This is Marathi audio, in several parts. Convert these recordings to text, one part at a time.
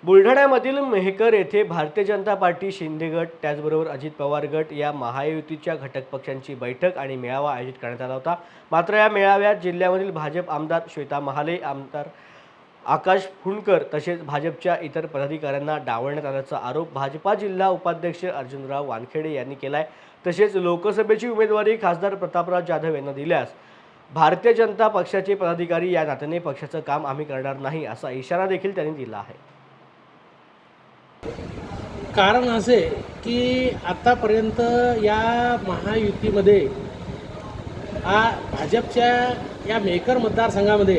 बुलढाण्यामधील मेहकर येथे भारतीय जनता पार्टी शिंदे गट त्याचबरोबर अजित पवार गट या महायुतीच्या घटक पक्षांची बैठक आणि मेळावा आयोजित करण्यात आला होता। मात्र या मेळाव्यात जिल्ह्यामधील भाजप आमदार श्वेता महाले, आमदार आकाश फुंडकर तसेच भाजपच्या इतर पदाधिकाऱ्यांना डावलण्यात आल्याचा आरोप भाजपा जिल्हा उपाध्यक्ष अर्जुनराव वानखेडे यांनी केलाय। तसेच लोकसभेची उमेदवारी खासदार प्रतापराव जाधव यांना दिल्यास भारतीय जनता पक्षाचे पदाधिकारी या नात्याने पक्षाचं काम आम्ही करणार नाही असा इशारा देखील त्यांनी दिला आहे। कारण असे की आतापर्यंत या महायुतीमध्ये भाजपच्या या मेहकर मतदारसंघामध्ये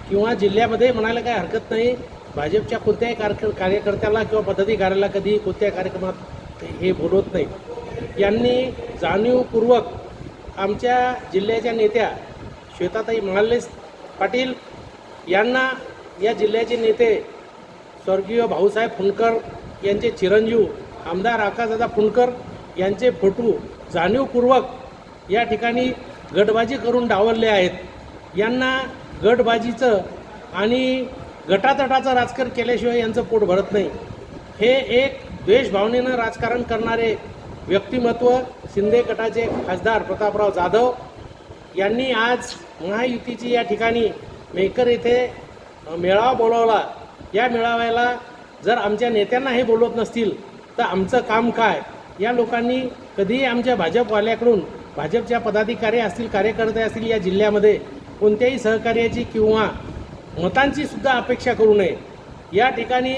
किंवा जिल्ह्यामध्ये म्हणायला काही हरकत नाही, भाजपच्या कोणत्याही कार्यकर्त्याला किंवा पदाधिकाऱ्याला कधी कोणत्याही कार्यक्रमात हे बोलवत नाही। यांनी जाणीवपूर्वक आमच्या जिल्ह्याच्या नेत्या श्वेताताई महाले पाटील यांना या जिल्ह्याचे नेते स्वर्गीय भाऊसाहेब फुंडकर यांचे चिरंजीव आमदार आकाशदादा फुंडकर यांचे फोटो जाणीवपूर्वक या ठिकाणी गटबाजी करून डावलले आहेत। यांना गटबाजीचं आणि गटातटाचं राजकारण केल्याशिवाय यांचं पोट भरत नाही। हे एक द्वेषभावनेनं राजकारण करणारे व्यक्तिमत्व शिंदे गटाचे खासदार प्रतापराव जाधव यांनी आज महायुतीची या ठिकाणी मेहकर येथे मेळावा बोलावला। या मेळाव्याला जर आमच्या नेत्यांना हे बोलवत नसतील तर आमचं काम काय? या लोकांनी कधीही आमच्या भाजपवाल्याकडून, भाजपच्या पदाधिकारी असतील, कार्यकर्ते असतील, या जिल्ह्यामध्ये कोणत्याही सहकार्याची किंवा मतांची सुद्धा अपेक्षा करू नये। या ठिकाणी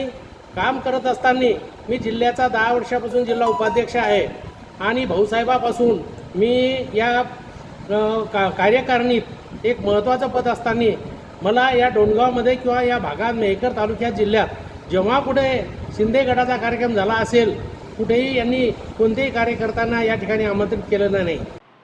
काम करत असताना मी जिल्ह्याचा 10 वर्षापासून जिल्हा उपाध्यक्ष आहे आणि भाऊसाहेबापासून मी या कार्यकारिणीत एक महत्त्वाचं पद असताना मला या डोणगावमध्ये किंवा या भागात मेहकर तालुक्यात जिल्ह्यात जेव्हा कुठे शिंदे गटाचा कार्यक्रम झाला असेल, कुठेही यांनी कोणत्याही कार्यकर्त्यांना या ठिकाणी आमंत्रित केलं नाही।